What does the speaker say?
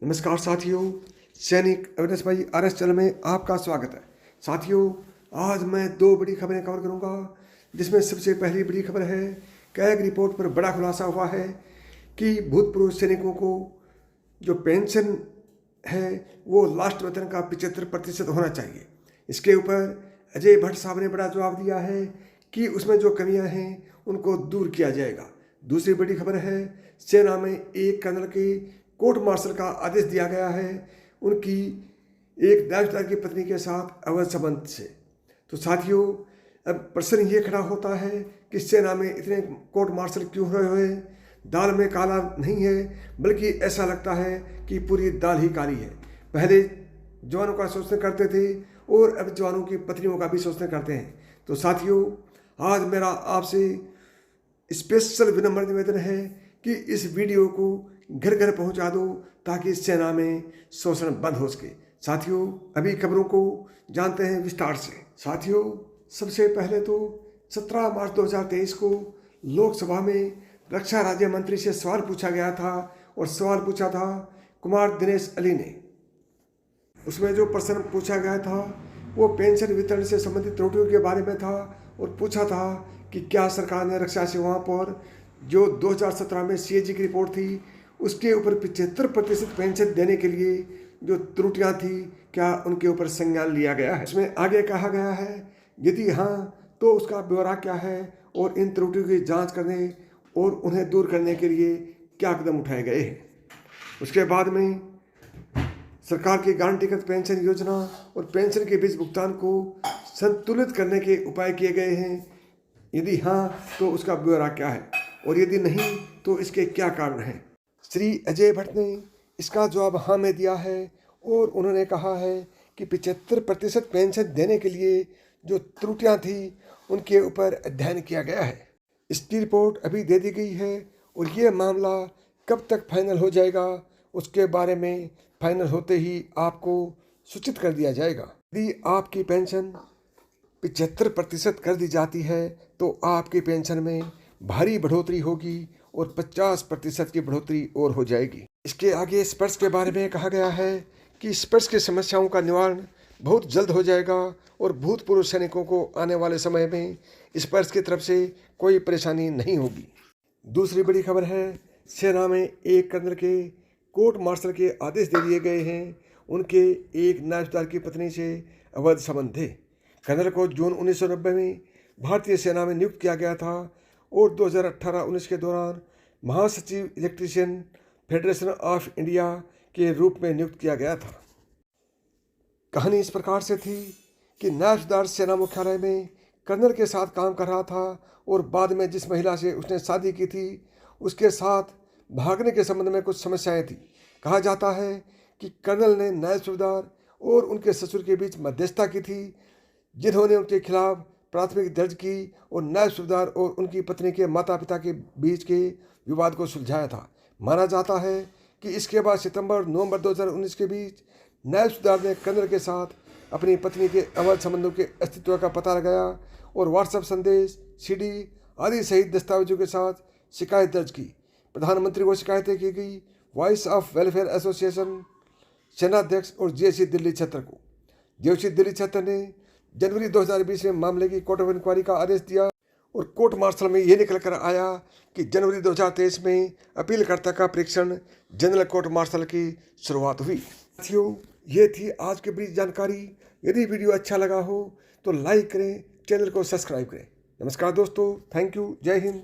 नमस्कार साथियों, सैनिक अविनाश भाई RS चैनल में आपका स्वागत है। साथियों, आज मैं दो बड़ी खबरें कवर करूंगा, जिसमें सबसे पहली बड़ी खबर है कैग रिपोर्ट पर बड़ा खुलासा हुआ है कि भूतपूर्व सैनिकों को जो पेंशन है वो लास्ट वेतन का 75% होना चाहिए। इसके ऊपर अजय भट्ट साहब ने बड़ा जवाब दिया है कि उसमें जो कमियां हैं उनको दूर किया जाएगा। दूसरी बड़ी खबर है सेना में एक कर्नल के कोर्ट मार्शल का आदेश दिया गया है उनकी एक दावेदार की पत्नी के साथ अवैध संबंध से। तो साथियों, अब प्रश्न ये खड़ा होता है कि सेना में इतने कोर्ट मार्शल क्यों हो रहे हैं? दाल में काला नहीं है, बल्कि ऐसा लगता है कि पूरी दाल ही काली है। पहले जवानों का शोषण करते थे और अब जवानों की पत्नियों का भी शोषण करते हैं। तो साथियों, आज मेरा आपसे स्पेशल विनम्र निवेदन है कि इस वीडियो को घर घर पहुंचा दो ताकि सेना में शोषण बंद हो सके। साथियों, अभी खबरों को जानते हैं विस्तार से। साथियों, सबसे पहले तो 17 मार्च 2023 को लोकसभा में रक्षा राज्य मंत्री से सवाल पूछा गया था और सवाल पूछा था कुमार दिनेश अली ने। उसमें जो प्रश्न पूछा गया था वो पेंशन वितरण से संबंधित त्रुटियों के बारे में था और पूछा था कि क्या सरकार ने रक्षा सेवाओं पर जो 2017 में CAG की रिपोर्ट थी उसके ऊपर 75% पेंशन देने के लिए जो त्रुटियां थी, क्या उनके ऊपर संज्ञान लिया गया है। इसमें आगे कहा गया है यदि हाँ तो उसका ब्यौरा क्या है और इन त्रुटियों की जांच करने और उन्हें दूर करने के लिए क्या कदम उठाए गए हैं। उसके बाद में सरकार की गारंटीकृत पेंशन योजना और पेंशन के बीच भुगतान को संतुलित करने के उपाय किए गए हैं। यदि हाँ तो उसका ब्यौरा क्या है और यदि नहीं तो इसके क्या कारण हैं। श्री अजय भट्ट ने इसका जवाब हाँ में दिया है और उन्होंने कहा है कि 75% पेंशन देने के लिए जो त्रुटियां थी उनके ऊपर अध्ययन किया गया है। इसकी रिपोर्ट अभी दे दी गई है और ये मामला कब तक फाइनल हो जाएगा उसके बारे में फाइनल होते ही आपको सूचित कर दिया जाएगा। यदि आपकी पेंशन 75% कर दी जाती है तो आपकी पेंशन में भारी बढ़ोतरी होगी और 50% की बढ़ोतरी और हो जाएगी। इसके आगे स्पर्श के बारे में कहा गया है कि स्पर्श की समस्याओं का निवारण बहुत जल्द हो जाएगा और भूतपूर्व सैनिकों को आने वाले समय में स्पर्श की तरफ से कोई परेशानी नहीं होगी। दूसरी बड़ी खबर है सेना में एक कर्नल के कोर्ट मार्शल के आदेश दे दिए गए हैं उनके एक नायबदार की पत्नी से अवैध संबंध थे। कर्नल को जून 1990 में भारतीय सेना में नियुक्त किया गया था और 2018-19 के दौरान महासचिव इलेक्ट्रीशियन फेडरेशन ऑफ इंडिया के रूप में नियुक्त किया गया था। कहानी इस प्रकार से थी कि नायबदार सेना मुख्यालय में कर्नल के साथ काम कर रहा था और बाद में जिस महिला से उसने शादी की थी उसके साथ भागने के संबंध में कुछ समस्याएं थी। कहा जाता है कि कर्नल ने नायब सूबेदार और उनके ससुर के बीच मध्यस्थता की थी, जिन्होंने उनके खिलाफ प्राथमिक दर्ज की और नायब सूबेदार और उनकी पत्नी के माता पिता के बीच के विवाद को सुलझाया था। माना जाता है कि इसके बाद सितंबर-नवंबर 2019 के बीच नायब सूबेदार ने कर्नल के साथ अपनी पत्नी के अवैध संबंधों के अस्तित्व का पता लगाया और व्हाट्सएप संदेश, CD आदि सहित दस्तावेजों के साथ शिकायत दर्ज की। प्रधानमंत्री को शिकायतें की गई वॉइस ऑफ वेलफेयर एसोसिएशन, सेनाध्यक्ष और JC दिल्ली क्षेत्र को। JC दिल्ली क्षेत्र ने जनवरी 2020 में मामले की कोर्ट ऑफ इंक्वायरी का आदेश दिया और कोर्ट मार्शल में ये निकल कर आया कि जनवरी 2023 में अपीलकर्ता का परीक्षण जनरल कोर्ट मार्शल की शुरुआत हुई। साथियों, ये थी आज की बड़ी जानकारी। यदि वीडियो अच्छा लगा हो तो लाइक करें, चैनल को सब्सक्राइब करें। नमस्कार दोस्तों, थैंक यू, जय हिंद।